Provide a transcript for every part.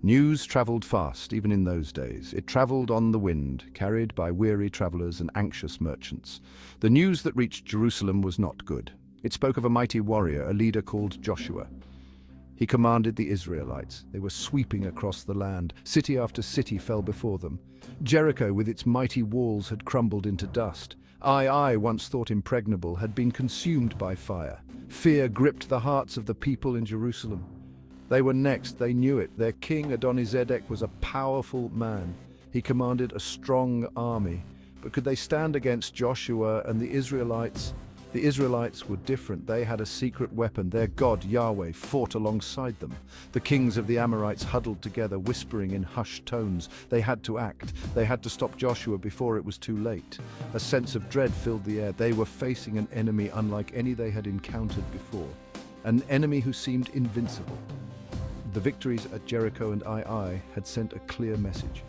News travelled fast, even in those days. It travelled on the wind, carried by weary travellers and anxious merchants. The news that reached Jerusalem was not good. It spoke of a mighty warrior, a leader called Joshua. He commanded the Israelites. They were sweeping across the land. City after city fell before them. Jericho, with its mighty walls, had crumbled into dust. Ai, once thought impregnable, had been consumed by fire. Fear gripped the hearts of the people in Jerusalem. They were next, they knew it. Their king, Adonizedek, was a powerful man. He commanded a strong army. But could they stand against Joshua and the Israelites? The Israelites were different. They had a secret weapon. Their God, Yahweh, fought alongside them. The kings of the Amorites huddled together, whispering in hushed tones. They had to act. They had to stop Joshua before it was too late. A sense of dread filled the air. They were facing an enemy unlike any they had encountered before. An enemy who seemed invincible. The victories at Jericho and Ai had sent a clear message.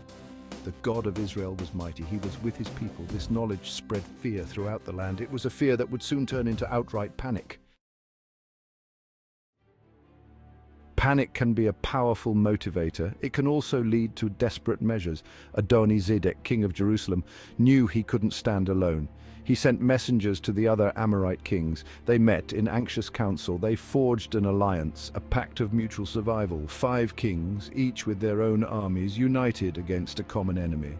The God of Israel was mighty. He was with his people. This knowledge spread fear throughout the land. It was a fear that would soon turn into outright panic. Panic can be a powerful motivator. It can also lead to desperate measures. Adonizedek, king of Jerusalem, knew he couldn't stand alone. He sent messengers to the other Amorite kings. They met in anxious council. They forged an alliance, a pact of mutual survival. 5 kings, each with their own armies, united against a common enemy.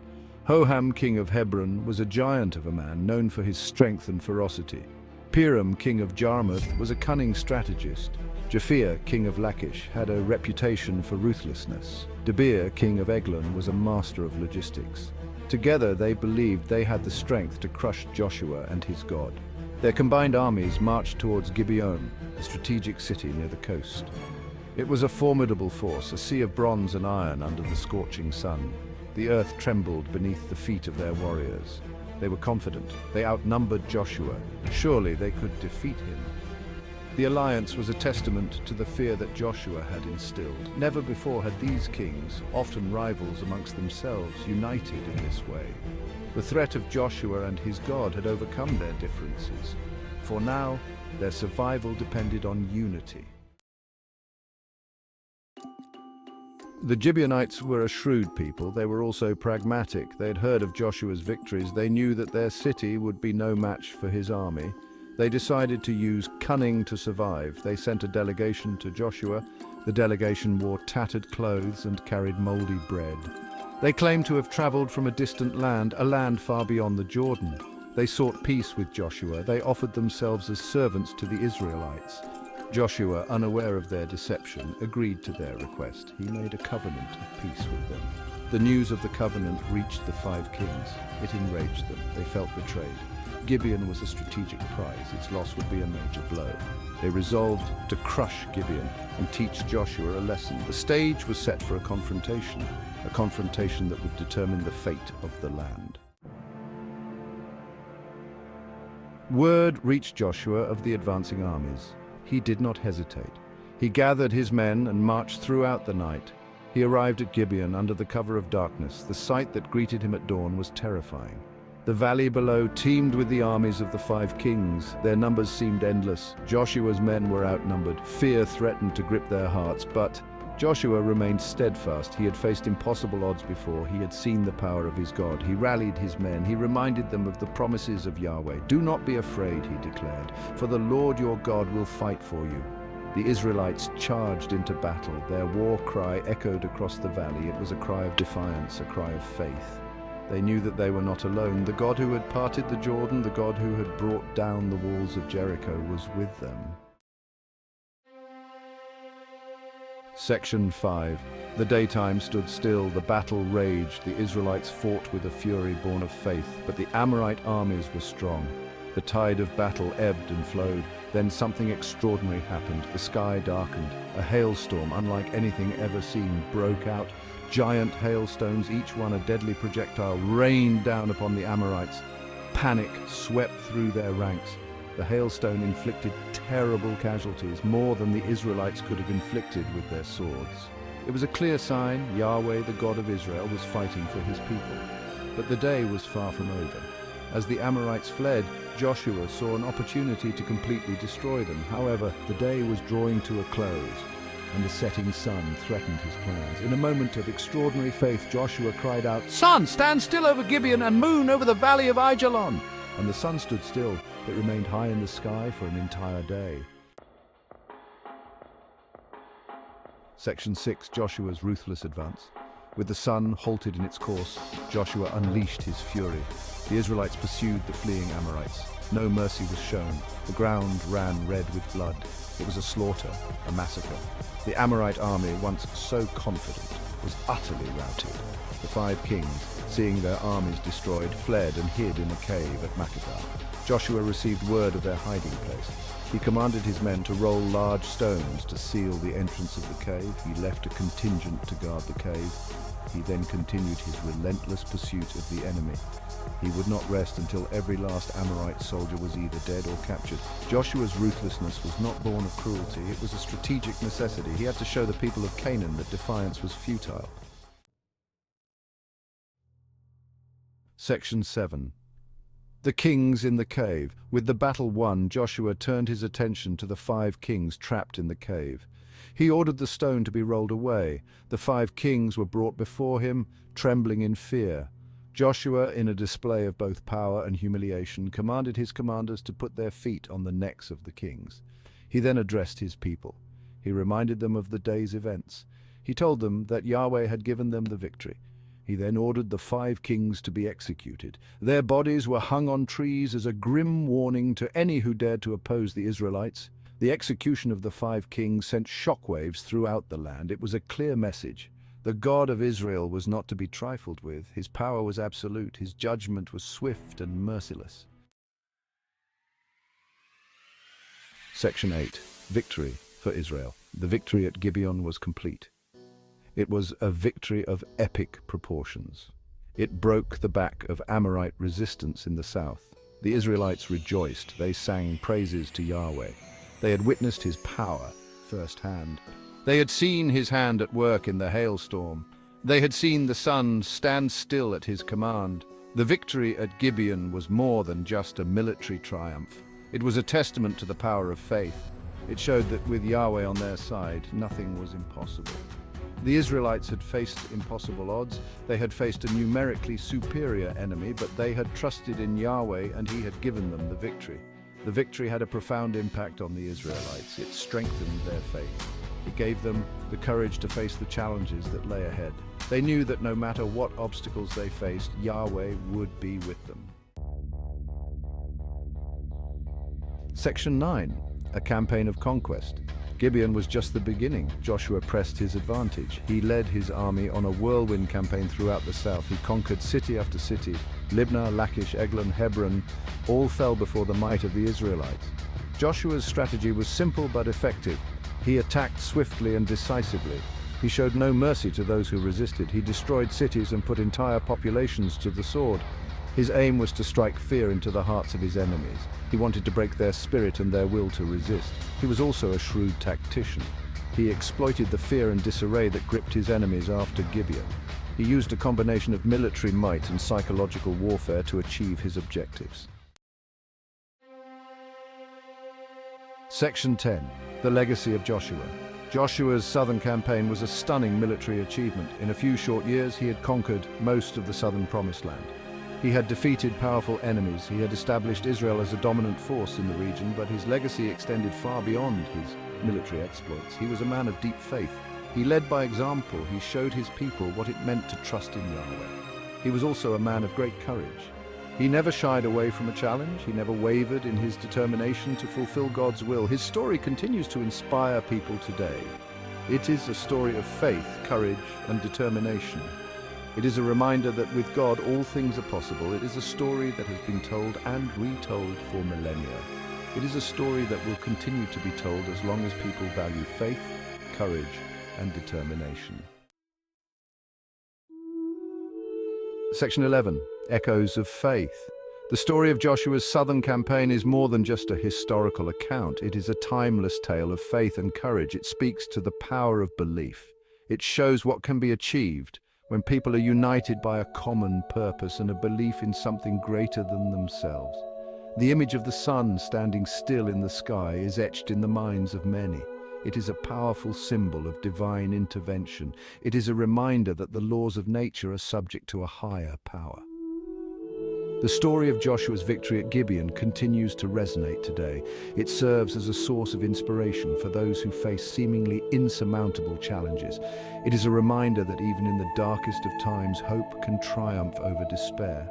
Hoham, king of Hebron, was a giant of a man, known for his strength and ferocity. Piram, king of Jarmuth, was a cunning strategist. Japhia, king of Lachish, had a reputation for ruthlessness. Debir, king of Eglon, was a master of logistics. Together they believed they had the strength to crush Joshua and his God. Their combined armies marched towards Gibeon, a strategic city near the coast. It was a formidable force, a sea of bronze and iron under the scorching sun. The earth trembled beneath the feet of their warriors. They were confident. They outnumbered Joshua. Surely they could defeat him. The alliance was a testament to the fear that Joshua had instilled. Never before had these kings, often rivals amongst themselves, united in this way. The threat of Joshua and his God had overcome their differences. For now, their survival depended on unity. The Gibeonites were a shrewd people. They were also pragmatic. They had heard of Joshua's victories. They knew that their city would be no match for his army. They decided to use cunning to survive. They sent a delegation to Joshua. The delegation wore tattered clothes and carried moldy bread. They claimed to have traveled from a distant land, a land far beyond the Jordan. They sought peace with Joshua. They offered themselves as servants to the Israelites. Joshua, unaware of their deception, agreed to their request. He made a covenant of peace with them. The news of the covenant reached the 5 kings. It enraged them. They felt betrayed. Gibeon was a strategic prize. Its loss would be a major blow. They resolved to crush Gibeon and teach Joshua a lesson. The stage was set for a confrontation that would determine the fate of the land. Word reached Joshua of the advancing armies. He did not hesitate. He gathered his men and marched throughout the night. He arrived at Gibeon under the cover of darkness. The sight that greeted him at dawn was terrifying. The valley below teemed with the armies of the 5 kings. Their numbers seemed endless. Joshua's men were outnumbered. Fear threatened to grip their hearts, but Joshua remained steadfast. He had faced impossible odds before. He had seen the power of his God. He rallied his men. He reminded them of the promises of Yahweh. "Do not be afraid," he declared, "for the Lord your God will fight for you." The Israelites charged into battle. Their war cry echoed across the valley. It was a cry of defiance, a cry of faith. They knew that they were not alone. The God who had parted the Jordan, the God who had brought down the walls of Jericho, was with them. Section 5. The daytime stood still. The battle raged. The Israelites fought with a fury born of faith, but the Amorite armies were strong. The tide of battle ebbed and flowed. Then something extraordinary happened. The sky darkened. A hailstorm, unlike anything ever seen, broke out. Giant hailstones, each one a deadly projectile, rained down upon the Amorites. Panic swept through their ranks. The hailstone inflicted terrible casualties, more than the Israelites could have inflicted with their swords. It was a clear sign Yahweh, the God of Israel, was fighting for his people. But the day was far from over. As the Amorites fled, Joshua saw an opportunity to completely destroy them. However, the day was drawing to a close. and the setting sun threatened his plans. In a moment of extraordinary faith, Joshua cried out, "Sun, stand still over Gibeon, and moon over the valley of Aijalon." And the sun stood still. It remained high in the sky for an entire day. Section 6. Joshua's ruthless advance. With the sun halted in its course, Joshua unleashed his fury. The Israelites pursued the fleeing Amorites. No mercy was shown. The ground ran red with blood. It was a slaughter, a massacre. The Amorite army, once so confident, was utterly routed. The 5 kings, seeing their armies destroyed, fled and hid in a cave at Makkedah. Joshua received word of their hiding place. He commanded his men to roll large stones to seal the entrance of the cave. He left a contingent to guard the cave. He then continued his relentless pursuit of the enemy. He would not rest until every last Amorite soldier was either dead or captured. Joshua's ruthlessness was not born of cruelty. It was a strategic necessity. He had to show the people of Canaan that defiance was futile. Section 7. The kings in the cave. With the battle won, Joshua turned his attention to the 5 kings trapped in the cave. He ordered the stone to be rolled away. The 5 kings were brought before him, trembling in fear. Joshua, in a display of both power and humiliation, commanded his commanders to put their feet on the necks of the kings. He then addressed his people. He reminded them of the day's events. He told them that Yahweh had given them the victory. He then ordered the 5 kings to be executed. Their bodies were hung on trees as a grim warning to any who dared to oppose the Israelites. The execution of the 5 kings sent shockwaves throughout the land. It was a clear message. The God of Israel was not to be trifled with. His power was absolute. His judgment was swift and merciless. Section 8. Victory for Israel. The victory at Gibeon was complete. It was a victory of epic proportions. It broke the back of Amorite resistance in the south. The Israelites rejoiced. They sang praises to Yahweh. They had witnessed his power firsthand. They had seen his hand at work in the hailstorm. They had seen the sun stand still at his command. The victory at Gibeon was more than just a military triumph. It was a testament to the power of faith. It showed that with Yahweh on their side, nothing was impossible. The Israelites had faced impossible odds. They had faced a numerically superior enemy, but they had trusted in Yahweh and he had given them the victory. The victory had a profound impact on the Israelites. It strengthened their faith. It gave them the courage to face the challenges that lay ahead. They knew that no matter what obstacles they faced, Yahweh would be with them. Section 9. A campaign of conquest. Gibeon was just the beginning. Joshua pressed his advantage. He led his army on a whirlwind campaign throughout the south. He conquered city after city. Libnah, Lachish, Eglon, Hebron, all fell before the might of the Israelites. Joshua's strategy was simple but effective. He attacked swiftly and decisively. He showed no mercy to those who resisted. He destroyed cities and put entire populations to the sword. His aim was to strike fear into the hearts of his enemies. He wanted to break their spirit and their will to resist. He was also a shrewd tactician. He exploited the fear and disarray that gripped his enemies after Gibeon. He used a combination of military might and psychological warfare to achieve his objectives. Section 10. The legacy of Joshua. Joshua's southern campaign was a stunning military achievement. In a few short years, he had conquered most of the southern promised land. He had defeated powerful enemies. He had established Israel as a dominant force in the region, but his legacy extended far beyond his military exploits. He was a man of deep faith. He led by example. He showed his people what it meant to trust in Yahweh. He was also a man of great courage. He never shied away from a challenge. He never wavered in his determination to fulfill God's will. His story continues to inspire people today. It is a story of faith, courage, and determination. It is a reminder that with God all things are possible. It is a story that has been told and retold for millennia. It is a story that will continue to be told as long as people value faith, courage, and determination. Section 11. Echoes of Faith. The story of Joshua's southern campaign is more than just a historical account. It is a timeless tale of faith and courage. It speaks to the power of belief. It shows what can be achieved when people are united by a common purpose and a belief in something greater than themselves. The image of the sun standing still in the sky is etched in the minds of many. It is a powerful symbol of divine intervention. It is a reminder that the laws of nature are subject to a higher power. The story of Joshua's victory at Gibeon continues to resonate today. It serves as a source of inspiration for those who face seemingly insurmountable challenges. It is a reminder that even in the darkest of times, hope can triumph over despair.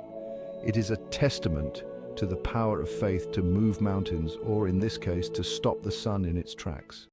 It is a testament to the power of faith to move mountains, or in this case, to stop the sun in its tracks.